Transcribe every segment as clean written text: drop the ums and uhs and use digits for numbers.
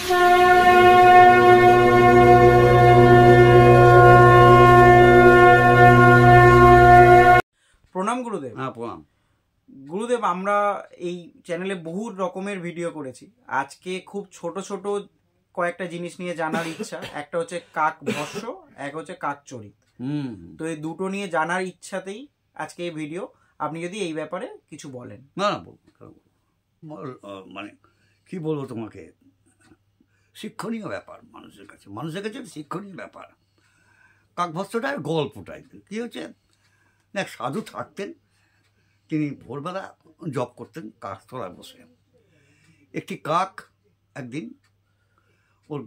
প্রণাম গুরুদেব। হ্যাঁ প্রণাম গুরুদেব, আমরা এই চ্যানেলে বহু রকমের ভিডিও করেছি। আজকে খুব ছোট ছোট কয়েকটা জিনিস নিয়ে জানার ইচ্ছা। একটা হচ্ছে কাক ভস্য, এক হচ্ছে কাক চরিত। তো এই দুটো নিয়ে জানার ইচ্ছাতেই আজকে এই ভিডিও। আপনি যদি এই ব্যাপারে কিছু বলেন। না না বলবো, মানে কি বলবো তোমাকে, শিক্ষণীয় ব্যাপার মানুষের কাছে শিক্ষণীয় ব্যাপার। কাকভস্যটার গল্পটাই কী হচ্ছে, এক সাধু থাকতেন, তিনি ভোরবেলা জপ করতেন কাকতলায় বসে। একটি কাক একদিন ওর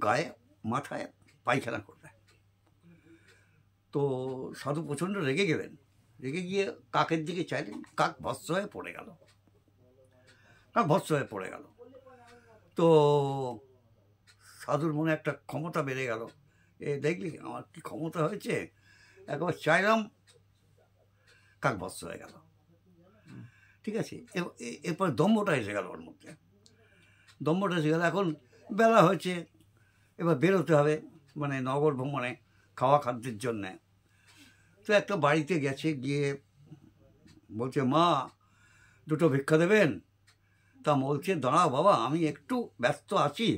গায়ে মাথায় পায়খানা করবে, তো সাধু প্রচণ্ড রেগে গেলেন। রেগে গিয়ে কাকের দিকে চাইলেন, কাক ভস্য হয়ে পড়ে গেল। তো সাধুর মনে একটা ক্ষমতা বেড়ে গেল, দেখলি আমার কি ক্ষমতা হয়েছে, একবার চাইলাম, কাক ভস্য হয়ে গেল। ঠিক আছে, এরপর দম্ভটা এসে গেল ওর মধ্যে, এখন বেলা হয়েছে, এবার বেরোতে হবে, মানে নগর ভ্রমণে খাওয়া খাদ্যের জন্যে। তো একটা বাড়িতে গেছে, গিয়ে বলছে, মা দুটো ভিক্ষা দেবেন? তা বলছে, দাঁড়াও বাবা, আমি একটু ব্যস্ত আছি,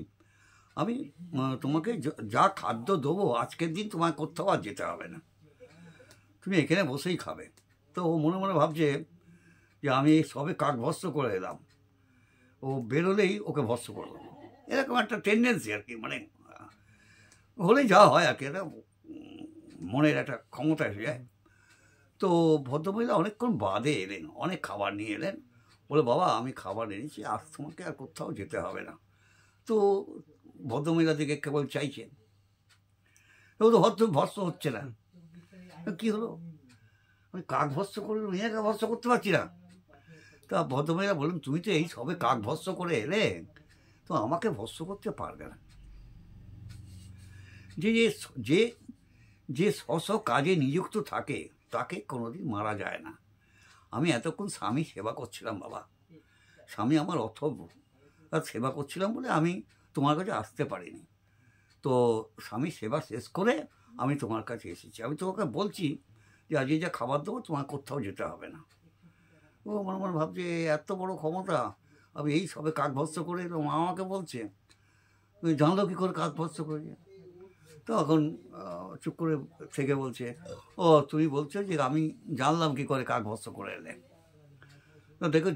আমি তোমাকে যা খাদ্য দেবো আজকের দিন তোমায় কোথাও আর যেতে হবে না, তুমি এখানে বসেই খাবে। তো ও মনে মনে ভাবছে যে আমি সবে কাক ভস্য করে এলাম, ও বেরোলেই ওকে ভস্য করলো, এরকম একটা টেন্ডেন্সি আর কি, মানে হলেই যা হয় আর কি, একটা মনের একটা ক্ষমতা এসে যায়। তো ভদ্রমহিলা অনেকক্ষণ বাদে এলেন, অনেক খাবার নিয়ে এলেন, বলে, বাবা আমি খাবার এনেছি, আজ তোমাকে আর কোথাও যেতে হবে না। তো ভদ্রমহিলা দিকে কেবল চাইছেন, ও তো ভস্য হচ্ছে না, কি হলো, আমি কাক ভস্য করে মেয়েকে ভস্য করতে পারছি না। তা ভদ্রমহিলা বললেন, তুমি তো এই সবে কাক ভস্য করে এলে, তো আমাকে ভস্য করতে পারবে না। যে স্ব কাজে নিযুক্ত থাকে তাকে কোনোদিন মারা যায় না। আমি এতক্ষণ স্বামী সেবা করছিলাম বাবা, স্বামী আমার আর সেবা করছিলাম বলে আমি তোমার কাছে আসতে পারিনি। তো স্বামী সেবা শেষ করে আমি তোমার কাছে এসেছি, আমি তোমাকে বলছি যে আজকে যা খাবার দেবো তোমার কোথাও যেতে হবে না। ও মনে মনে ভাবছে, এত বড় ক্ষমতা, আমি এই সবে কাক ভস্য করে এলাম, আমাকে বলছে, তুমি জানলো কী করে কাক ভস্য করেছে? তো এখন চুপ করে থেকে বলছে, ও তুমি বলছো যে আমি জানলাম কী করে কাক ভস্য করে এলে? তো দেখো,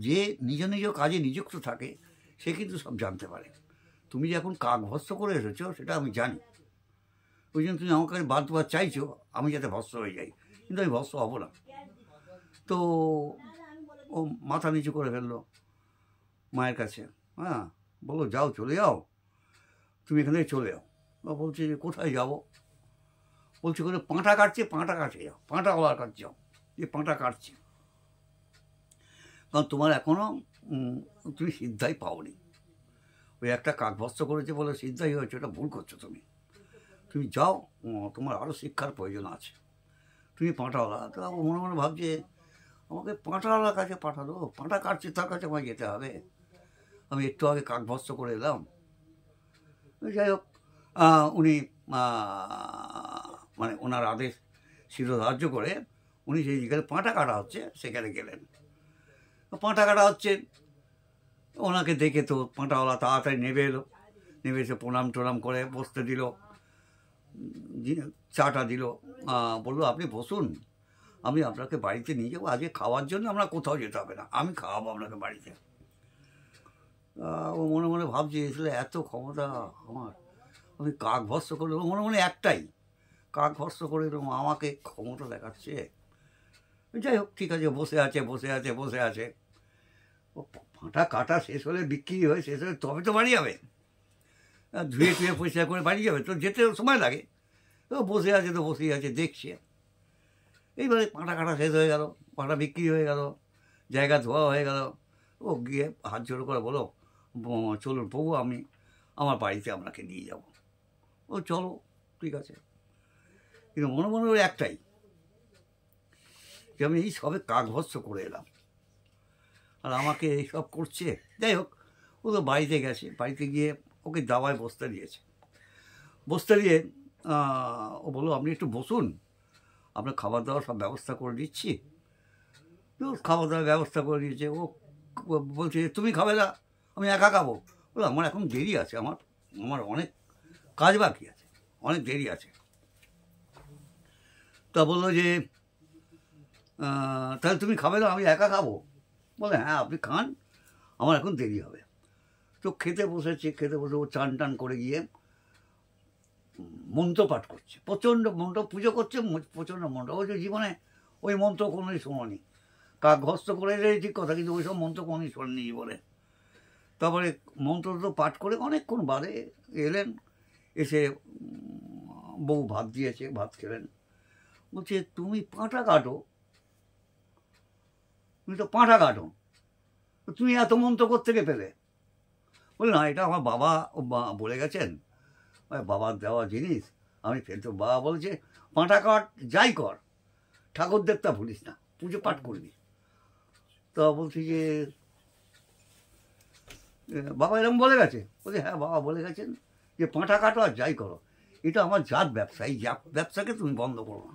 যে নিজ নিজ কাজে নিযুক্ত থাকে সে কিন্তু সব জানতে পারে। তুমি যে এখন কাক ভস্য করে এসেছো সেটা আমি জানি, ওই জন্য তুমি আমার কাছে বারবার চাইছো আমি যাতে ভস্য হয়ে যাই, কিন্তু আমি ভস্য হব না। তো ও মাথা নিচু করে ফেললো মায়ের কাছে, হ্যাঁ, বলো যাও, চলে যাও, তুমি এখান থেকে চলে যাও। বা বলছে যে কোথায় যাবো? বলছে করে পাঁটা কাটছে যাও, পাঁটাওয়ালার কাছে যাও, যে পাঁটা কাটছে, কারণ তোমার এখনও তুমি সিদ্ধাই পাওনি। ওই একটা কাক ভস্য করেছে বলে সিদ্ধাই হয়েছে, ওটা ভুল করছো তুমি যাও, তোমার আরও শিক্ষার প্রয়োজন আছে, তুমি পাঁটাওয়ালা। তো মনে মনে ভাবছে, আমাকে পাঁটাওয়ালার কাছে পাঠালো, পাঁটা কাটছে তার কাছে আমায় যেতে হবে, আমি একটু আগে কাক ভস্য করে এলাম। যাই হোক, উনি মানে ওনার আদেশ শিরোধার্য করে উনি যেখানে পাঁটা কাটা হচ্ছে সেখানে গেলেন। পাঁটা কাটা হচ্ছে, ওনাকে দেখে তো পাঁটাওয়ালা তাড়াতাড়ি নেমে এসে প্রণাম টোনাম করে বসতে দিল, চাটা দিল, বললো আপনি বসুন, আমি আপনাকে বাড়িতে নিয়ে যাবো, আজকে খাওয়ার জন্য আমরা কোথাও যেতে হবে না, আমি খাওয়াবো আপনাকে বাড়িতে। ও মনে মনে ভাবছি, আসলে এত ক্ষমতা আমার, আমি কাক ভস্য করে দেবো, মনে মনে একটাই, কাক ভস্য করে দেবো, আমাকে ক্ষমতা দেখাচ্ছে। যাই হোক, ঠিক আছে, বসে আছে। ও পাঁটা কাটা শেষ হলে, বিক্রি হয়ে শেষ হলে তবে তো বাড়ি যাবে, ধুয়ে পরিষ্কার করে বাড়ি যাবে, তো যেতে সময় লাগে। তো বসেই আছে দেখছে। এইবারে পাঁটা কাটা শেষ হয়ে গেল, পাঁটা বিক্রি হয়ে গেল, জায়গা ধোয়া হয়ে গেল। ও গিয়ে হাত জোড়ো করে বলো, চলুন প্রভু, আমি আমার বাড়িতে আপনাকে নিয়ে যাব। ও চলো, ঠিক আছে, কিন্তু মনে মনে ওর একটাই, যে আমি এই সবে কাক ভস্য করে এলাম আর আমাকে এইসব করছে। যাই হোক, ও তো বাড়িতে গেছে, বাড়িতে গিয়ে ওকে দাওয়ায় বসতে দিয়েছে। বসতে দিয়ে ও বললো আপনি একটু বসুন, আপনার খাবার দাবার সব ব্যবস্থা করে দিচ্ছি। তো খাবার দাবার ব্যবস্থা করে দিয়েছে। ও বলছে তুমি খাবে না, আমি একা খাবো। বলো আমার এখন দেরি আছে, আমার আমার অনেক কাজ বাকি আছে, অনেক দেরি আছে। তা বললো যে তাহলে তুমি খাবে না, আমি একা খাবো। বলে হ্যাঁ আপনি খান, আমার এখন দেরি হবে। তো খেতে বসেছে, খেতে বসে ও চান টান করে গিয়ে মন্ত্র পাঠ করছে, প্রচণ্ড মন্ত্র পুজো করছে, প্রচণ্ড মন্ত্র। ওই যে জীবনে ওই মন্ত্র কোনোই শোনি, কাক ঘস্ত করে ঠিক কথা, কিন্তু ওই সব মন্ত্র কোনোই শোনেনি জীবনে। তারপরে মন্ত্র তো পাঠ করে অনেকক্ষণ বাদে এলেন, এসে বউ ভাত দিয়েছে, ভাত খেলেন। বলছে তুমি পাঁটা কাটো, তুমি তো পাঁটা কাটো, তুমি এত মন্ত্র কোত্থেকে পেলে? বলে না এটা আমার বাবা বলে গেছেন, বাবার দেওয়া জিনিস আমি ফেলতে। বাবা বলছে পাঁটা কাট যাই কর, ঠাকুর দেবতা ভুলিস না, পুজো পাঠ করবি। তো বলছি যে বাবা এরকম বলে গেছে? বলছে হ্যাঁ বাবা বলে গেছেন যে পাঁটা কাটো আর যাই করো, এটা আমার জাত ব্যবসা, এই ব্যবসাকে তুমি বন্ধ করো না।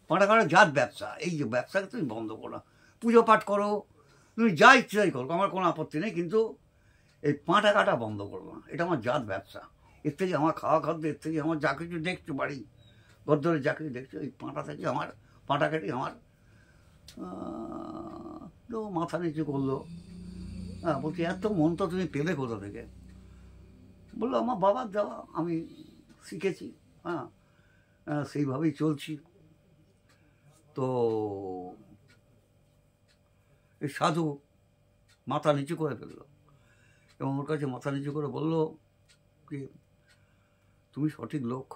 পাঁটা কাটো জাত ব্যবসা, এই যে ব্যবসাকে তুমি বন্ধ করো না, পুজো পাঠ করো, তুমি যা ইচ্ছাই করো, আমার কোনো আপত্তি নেই, কিন্তু এই পাঁটা কাটা বন্ধ করবো না, এটা আমার জাত ব্যবসা। এর থেকে আমার খাওয়া খাদ্য, এর থেকে আমার যা কিছু দেখছো বাড়ি গদ্দরে যা কিছু দেখছো, এই পাঁটা থেকে আমার পাঁটা কাটি আমার। তো মাথা নিচু করলো। হ্যাঁ বলছি এত মন্ত্র তুমি পেলে কোথা থেকে? বললো আমার বাবার দেওয়া, আমি শিখেছি, হ্যাঁ সেইভাবেই চলছি। তো এই সাধু মাথা নিচু করে ফেললো এবং ওর কাছে মাথা নিচু করে বললো যে তুমি সঠিক লোক,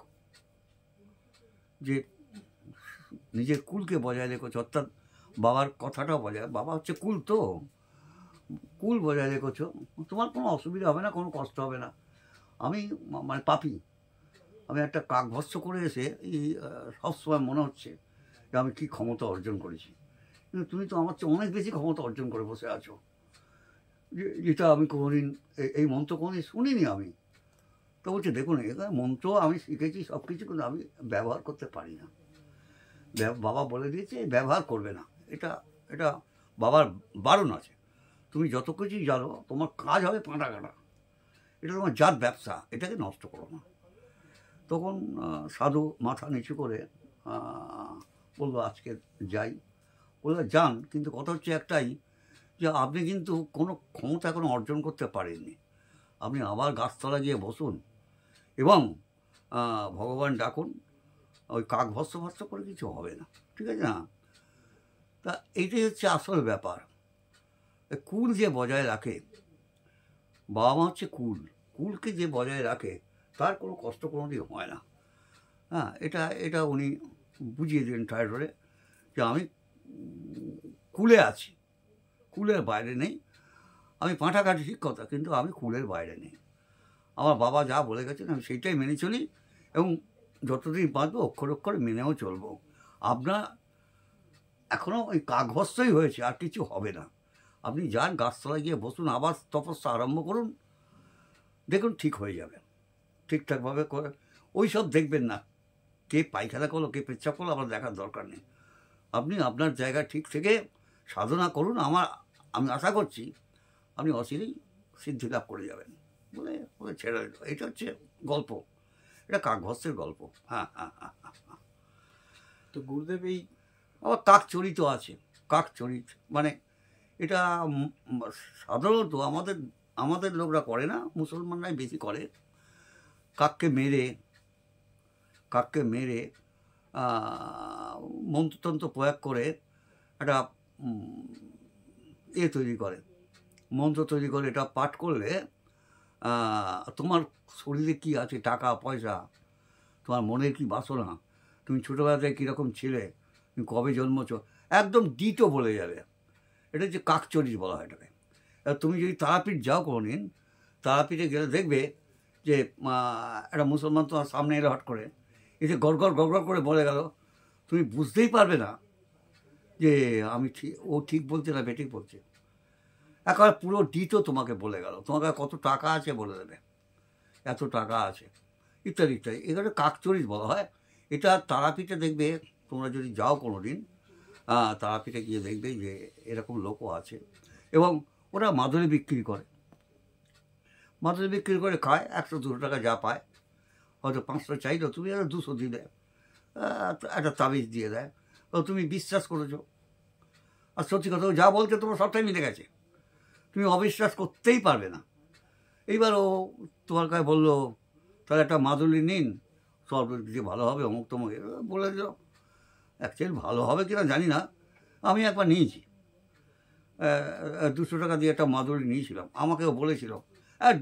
যে নিজের কুলকে বজায় রেখেছো, অর্থাৎ বাবার কথাটাও বজায়, বাবা হচ্ছে কুল, তো কুল বজায় রেখেছো, তোমার কোনো অসুবিধা হবে না, কোনো কষ্ট হবে না। আমি মানে পাপী, আমি একটা কাকভস্য করে এসে এই সবসময় মনে হচ্ছে যে আমি কী ক্ষমতা অর্জন করেছি, কিন্তু তুমি তো আমার চেয়ে অনেক বেশি ক্ষমতা অর্জন করে বসে আছো, যেটা আমি কোনোদিন এই মন্ত্র কোনোদিন শুনিনি আমি। তো বলছে দেখুন এখানে মন্ত্র আমি শিখেছি সব কিছু, কিন্তু আমি ব্যবহার করতে পারি না। বাবা বলে দিয়েছে ব্যবহার করবে না, এটা এটা বাবার বারণ আছে। তুমি যত কিছুই জানো, তোমার কাজ হবে পাঁটা কাটা, এটা তোমার জাত ব্যবসা, এটাকে নষ্ট করো না। তখন সাধু মাথা নিচু করে বললো আজকে যাই। বললো যান, কিন্তু কথা হচ্ছে একটাই, যে আপনি কিন্তু কোনো ক্ষমতা এখনো অর্জন করতে পারেননি। আপনি আবার গাছতলা গিয়ে বসুন এবং ভগবান ডাকুন, ওই কাক ভস্য ভস্য করে কিছু হবে না, ঠিক আছে না? তা এইটাই হচ্ছে আসল ব্যাপার। কুল যে বজায় রাখে, বাবা মা হচ্ছে কুল, কুলকে যে বজায় রাখে তার কোনো কষ্ট কোনো দিন হয় না। হ্যাঁ এটা এটা উনি বুঝিয়ে দিলেন ট্রাই করে, যে আমি কুলে আছি, কুলের বাইরে নেই। আমি পাঁঠা কাটি ঠিক কথা, কিন্তু আমি কুলের বাইরে নেই। আমার বাবা যা বলে গেছেন আমি সেইটাই মেনে চলি এবং যতদিন বাঁচবো অক্ষর অক্ষরে মেনেও চলবো। আপনার এখনও ওই কাকভস্যই হয়েছে, আর কিছু হবে না। আপনি যান গাছতলায় গিয়ে বসুন, আবার তপস্যা আরম্ভ করুন, দেখুন ঠিক হয়ে যাবে, ঠিকঠাকভাবে করে। ওই সব দেখবেন না, কে পায়খানা করলো কে পেচ্ছাপ করলো আমার দেখার দরকার নেই। আপনি আপনার জায়গা ঠিক থেকে সাধনা করুন, আমি আশা করছি আপনি অচিরেই সিদ্ধি লাভ করে যাবেন। বলে বলে ছেড়ে দিল। এটা হচ্ছে গল্প, এটা কাকভস্যের গল্প। হ্যাঁ হ্যাঁ হ্যাঁ হ্যাঁ। তো গুরুদেব এই আবার কাক চরিত আছে, কাক চরিত মানে এটা সাধারণত আমাদের লোকরা করে না, মুসলমানরাই বেশি করে। কাককে মেরে মন্ত্রতন্ত্র প্রয়োগ করে একটা তৈরি করে, মন্ত্র তৈরি করে। এটা পাঠ করলে তোমার শরীরে কি আছে, টাকা পয়সা, তোমার মনের কি বাসনা, তুমি ছোটোবেলাতে কীরকম ছিলে, তুমি কবে জন্মছ, একদম ডিটো বলে যাবে। এটা হচ্ছে কাকচরিত বলা হয় এটাকে। তুমি যদি তারাপীঠ যাও কোনোদিন, তারাপীঠে গেলে দেখবে যে একটা মুসলমান তোমার সামনে এলো হট করে, এসে গড়গড় করে বলে গেল, তুমি বুঝতেই পারবে না যে ও ঠিক বলছে না বেঠিক বলছে। একেবারে পুরো ডিটও তোমাকে বলে গেল, তোমাকে কত টাকা আছে বলে দেবে, এত টাকা আছে, ইত্যাদি ইত্যাদি। এখানে কাকচরিত বলা হয়। এটা তারাপীঠে দেখবে, তোমরা যদি যাও কোনো দিন তারাপীঠে গিয়ে দেখবে যে এরকম লোকও আছে, এবং ওরা মাদুলি বিক্রি করে, মাদুলি বিক্রি করে খায়, 100-200 টাকা যা পায়, হয়তো 500 চাইলো, তুমি 200 দিলে, একটা তাবিজ দিয়ে দেয়, তো তুমি বিশ্বাস করেছো। আর সত্যি কথা যা বলছে তোমার সবটাই মিলে গেছে, তুমি অবিশ্বাস করতেই পারবে না। এইবার ও তোমার কাছে বললো তাহলে একটা মাদুলি নিন, সব যে ভালো হবে অমুক তমুক বলে দিল। অ্যাকচুয়ালি ভালো হবে কিনা জানি না, আমি একবার নিয়েছি, 200 টাকা দিয়ে একটা মাদুলি নিয়েছিলাম, আমাকেও বলেছিল,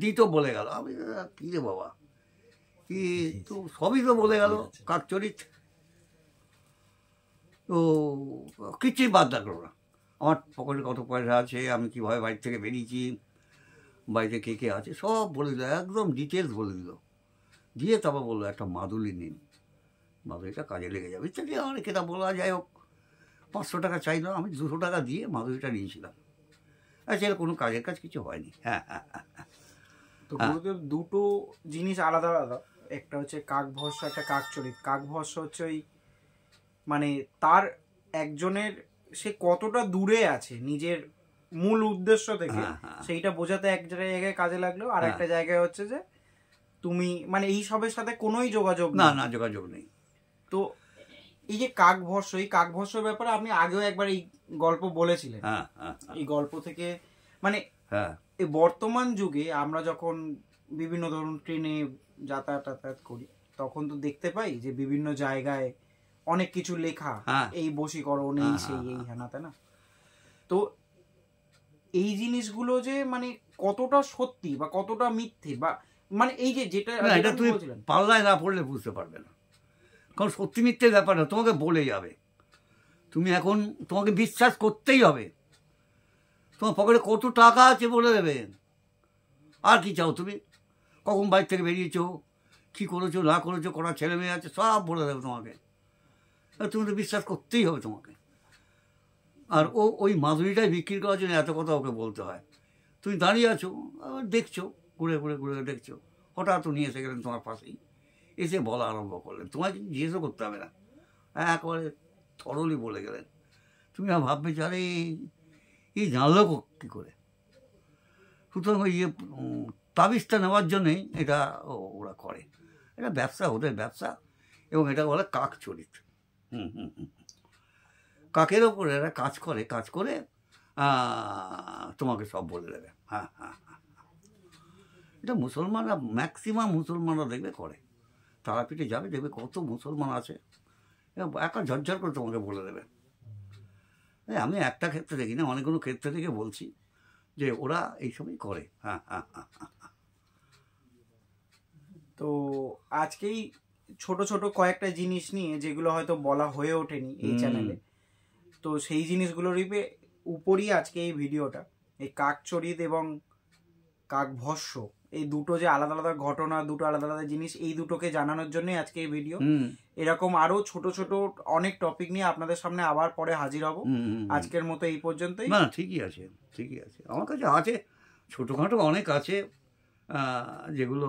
ডিটও বলে গেল। আমি কী রে বাবা, কি তো সবই তো বলে গেল কাকচরিত, তো কিছুই বাদ রাখলো না। আমার পকেটে কত পয়সা আছে, আমি কীভাবে বাড়ি থেকে বেরিয়েছি, বাড়িতে কে কে আছে, সব বলে দিল, একদম ডিটেলস বলে দিল। দিয়ে তারপর বললো একটা মাদুলি নিন, মাদুলিটা কাজে লেগে যাবে ইত্যাদি। আমার কেটা বলা, যাই হোক 500 টাকা চাইলো, আমি 200 টাকা দিয়ে মাদুলিটা নিয়েছিলাম। আচ্ছা, কোনো কাজের কাজ কিছু হয়নি। হ্যাঁ হ্যাঁ হ্যাঁ। তো গুরুদেব দুটো জিনিস আলাদা আলাদা, একটা হচ্ছে কাকভস্য, একটা কাকচরিত। কাকভস্য হচ্ছে ওই মানে তার একজনের সে কতটা দূরে আছে নিজের মূল উদ্দেশ্য থেকে, সেইটা বোঝাতে এক জায়গায় কাজে লাগলো, আর একটা জায়গায় হচ্ছে যে তুমি মানে এই সবের সাথে কোনোই যোগাযোগ না, না যোগাযোগ নেই। তো এই যে কাকভস্য, এই কাকভস্যর ব্যাপারে আপনি আগেও একবার এই গল্প বলেছিলেন। এই গল্প থেকে মানে এই বর্তমান যুগে আমরা যখন বিভিন্ন ধরুন ট্রেনে যাতায়াত করি, তখন তো দেখতে পাই যে বিভিন্ন জায়গায় অনেক কিছু লেখা, এই বশীকরণ, এই সেই, এই হ্যানা তাই না। তো এই জিনিসগুলো যে মানে কতটা সত্যি বা কতটা মিথ্যে, বা মানে এই যে যেটা তুমি পাল্লায় না পড়লে বুঝতে পারবে না, কারণ সত্যি মিথ্যের ব্যাপার না, তোমাকে বলে যাবে। তুমি এখন তোমাকে বিশ্বাস করতেই হবে, তোমার পকেটে কত টাকা আছে বলে দেবে। আর কি চাও তুমি, কখন বাড়ি থেকে বেরিয়েছো, কী করেছো না করেছো, কটা ছেলে মেয়ে আছে, সব বলে দেবে তোমাকে। তুমি তো বিশ্বাস করতেই হবে তোমাকে। আর ওই মাদুরিটাই বিক্রি করার জন্য এত কথা ওকে বলতে হয়। তুমি দাঁড়িয়ে আছো, দেখছো, ঘুরে ঘুরে ঘুরে দেখছো, হঠাৎ নিয়ে এসে গেলেন তোমার পাশেই, এসে বলা আরম্ভ করলেন, তোমাকে জিজ্ঞেসও করতে হবে না, একেবারে থরলি বলে গেলেন। তুমি ভাববে যে আরে এই জানলো কী করে। সুতরাং ওই তাবিজটা নেওয়ার জন্যেই এটা ওরা করে, এটা ব্যবসা, ওদের ব্যবসা, এবং এটা বলে কাকচরিত। কাকের ওপরে এরা কাজ করে তোমাকে সব বলে দেবে। হ্যাঁ হ্যাঁ হ্যাঁ, এটা মুসলমানরা, ম্যাক্সিমাম মুসলমানরা দেখবে করে। তারাপীঠে যাবে, দেখবে কত মুসলমান আছে, একা ঝরঝর করে তোমাকে বলে দেবে। আমি একটা ক্ষেত্রে দেখি না, অনেকগুলো ক্ষেত্রে থেকে বলছি যে ওরা এইসবই করে। হ্যাঁ হ্যাঁ হ্যাঁ। তো আজকেই ছোট ছোট কয়েকটা জিনিস নিয়ে যেগুলো হয়তো বলা হয়ে ওঠেনি এই চ্যানেলে, তো সেই জিনিসগুলোর উপরই আজকে এই ভিডিওটা। এই কাকচরিত এবং কাকভস্য, এই দুটো যে আলাদা আলাদা ঘটনা, দুটো আলাদা আলাদা জিনিস, এই দুটোকে জানানোর জন্যই আজকে এই ভিডিও। এরকম আরো ছোট ছোট অনেক টপিক নিয়ে আপনাদের সামনে আবার পরে হাজির হব। আজকের মতো এই পর্যন্তই। না, ঠিকই আছে, ঠিকই আছে। আমার কাছে আছে ছোটোখাটো অনেক আছে, যেগুলো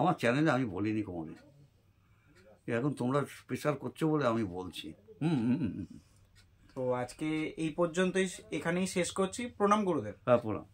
আমার চ্যানেলে আমি বলিনি কোনোদিন। এখন তোমরা স্পেশাল করছো বলে আমি বলছি। তো আজকে এই পর্যন্তই, এখানেই শেষ করছি। প্রণাম গুরুদেব। প্রণাম।